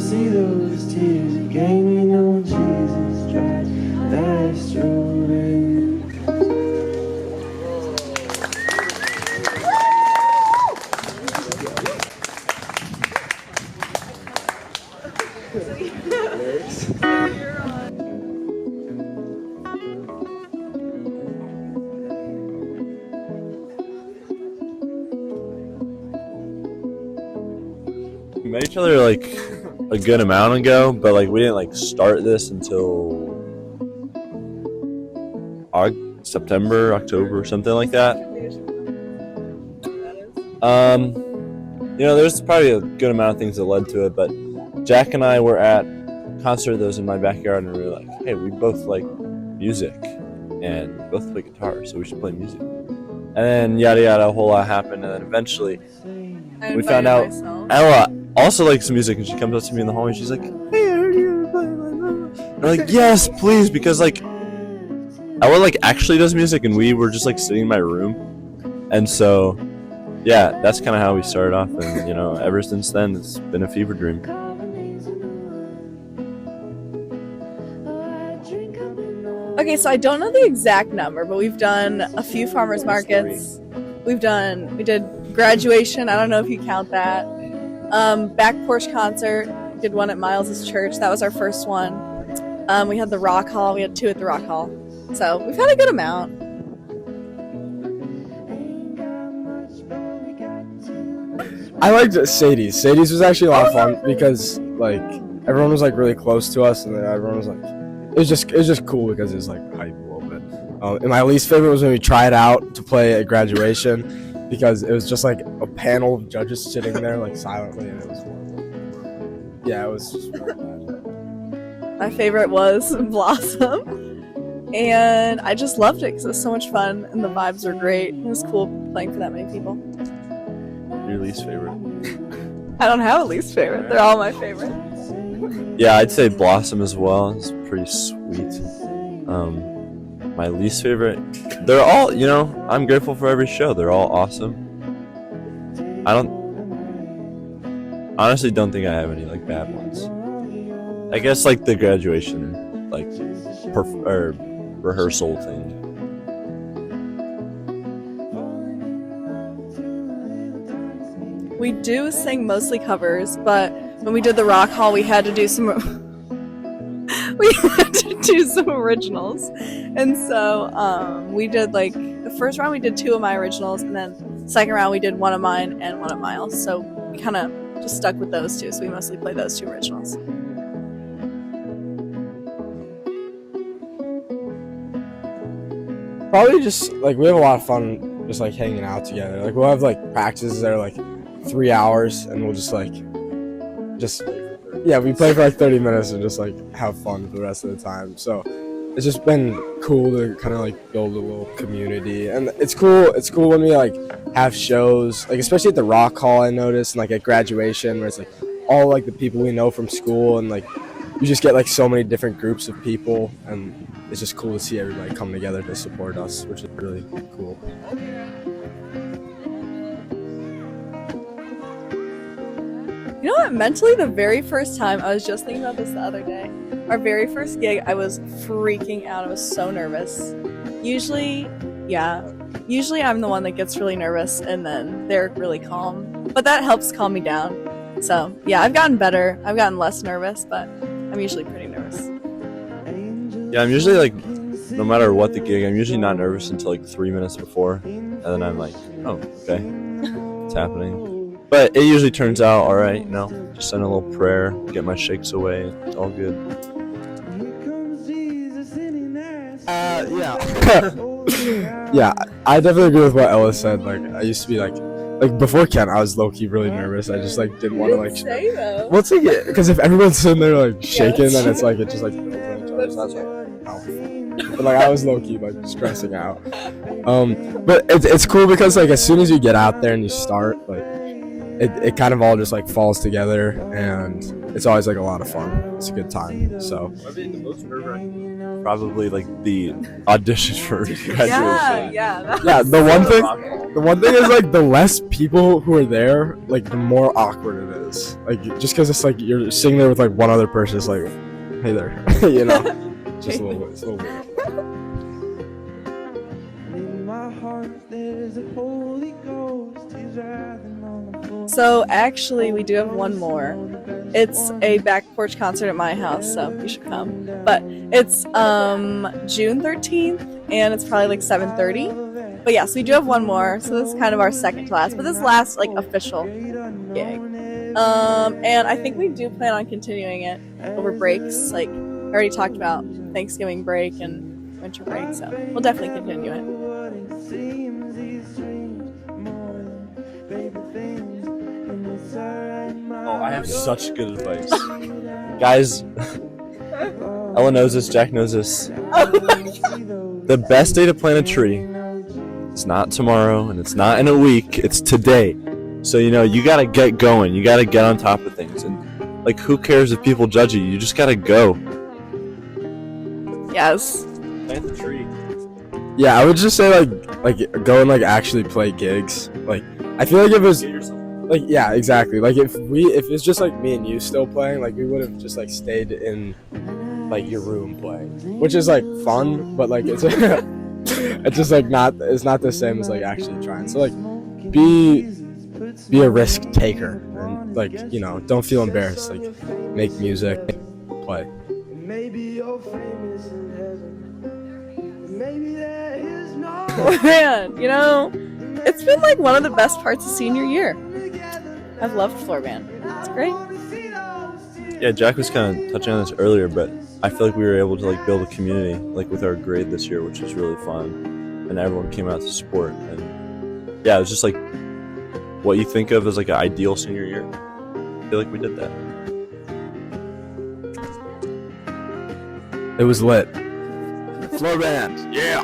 see those tears. You gave me no Jesus, tried Astrovan. We met each other like a good amount ago, but like we didn't like start this until September, October, something like that. There's probably a good amount of things that led to it, but Jack and I were at a concert that was in my backyard, and we were like, hey, we both like music and we both play guitar, so we should play music. And then yada yada, a whole lot happened, and then eventually we found out Ella also likes music, and she comes up to me in the hallway and she's like, hey, I heard you were playing like that. And I'm like, yes, please, because like Ella like actually does music, and we were just like sitting in my room, and so yeah, that's kind of how we started off, and ever since then it's been a fever dream. Okay, so I don't know the exact number, but we've done a few farmers markets. We did graduation. I don't know if you count that. Back porch concert. Did one at Miles's church. That was our first one. We had the Rock Hall. We had 2 at the Rock Hall. So we've had a good amount. I liked Sadie's. Sadie's was actually a lot of fun because like everyone was like really close to us, and then everyone was like, it was just cool because it was like hype a little bit. And my least favorite was when we tried out to play at graduation because it was just like a panel of judges sitting there like silently, and it was horrible. Yeah, it was just really bad. My favorite was Blossom, and I just loved it because it was so much fun and the vibes were great. It was cool playing for that many people. Your least favorite? I don't have a least favorite. They're all my favorite. Yeah, I'd say Blossom as well. It's pretty sweet. My least favorite, they're all, I'm grateful for every show. They're all awesome. I honestly don't think I have any like bad ones. I guess like the graduation, like rehearsal thing. We do sing mostly covers, but when we did the Rock Hall, we had to do some originals. And so we did like the first round we did 2 of my originals, and then second round we did 1 of mine and 1 of Miles. So we kind of just stuck with those 2. So we mostly played those 2 originals. Probably just like we have a lot of fun just like hanging out together. Like we'll have like practices that are like 3 hours, and we'll just we play for like 30 minutes and just like have fun for the rest of the time. So it's just been cool to kind of like build a little community, and it's cool when we like have shows, like especially at the Rock Hall I noticed, and like at graduation where it's like all like the people we know from school, and like you just get like so many different groups of people, and it's just cool to see everybody come together to support us, which is really cool. You know what? Mentally, the very first time, I was just thinking about this the other day. Our very first gig, I was freaking out. I was so nervous. Usually I'm the one that gets really nervous, and then they're really calm. But that helps calm me down. So, yeah, I've gotten better. I've gotten less nervous, but I'm usually pretty nervous. Yeah, I'm usually like, no matter what the gig, I'm usually not nervous until like 3 minutes before. And then I'm like, oh, okay, it's happening. But it usually turns out all right, just send a little prayer, get my shakes away, it's all good. Yeah, I definitely agree with what Ella said. Like, I used to be like before Kent, I was low-key really nervous. I just like didn't want to like. Say though. What's it? Because if everyone's sitting there like shaking, then it's like it just like builds on each other. So that's like, oh. But like I was low-key like stressing out. But it's cool because like as soon as you get out there and you start, like it kind of all just like falls together, and it's always like a lot of fun. It's a good time. So I mean, the most nerve-wracking, probably like the audition for graduation. Yeah. yeah, the one thing is like the less people who are there, like the more awkward it is. Like just because it's like you're sitting there with like one other person, it's like, hey there, you know, just it's a little weird. In my heart there's a Holy Ghost, he's writhing on the floor. So actually, we do have one more. It's a back porch concert at my house, so you should come. But it's June 13th, and it's probably like 7:30. But yes, we do have one more. So this is kind of our second to last, but this is last like official gig. And I think we do plan on continuing it over breaks. Like I already talked about Thanksgiving break and winter break, so we'll definitely continue it. What it seems, these dreams more than baby things, and it's alright, Oh, I have such good advice. Guys, Ella knows this, Jack knows this. The best day to plant a tree, it's not tomorrow and it's not in a week, it's today. So, you know, you gotta get going, you gotta get on top of things. And, like, who cares if people judge you? You just gotta go. Yes. Plant the tree. Yeah, I would just say like go and like actually play gigs. Like I feel like if it was Get yourself. like yeah, exactly. Like if it's just like me and you still playing, like we would have just like stayed in like your room playing, which is like fun, but like it's it's just like it's not the same as like actually trying. So like be a risk taker and like, you know, don't feel embarrassed. Like make music, play. maybe you're famous in heaven, maybe there is no Man, you know, it's been like one of the best parts of senior year. I've loved floor band. It's great. Yeah, Jack was kind of touching on this earlier, but I feel like we were able to like build a community like with our grade this year, which was really fun, and everyone came out to support. And yeah, it was just like what you think of as like an ideal senior year. I feel like we did that. It was lit. Floor band, yeah.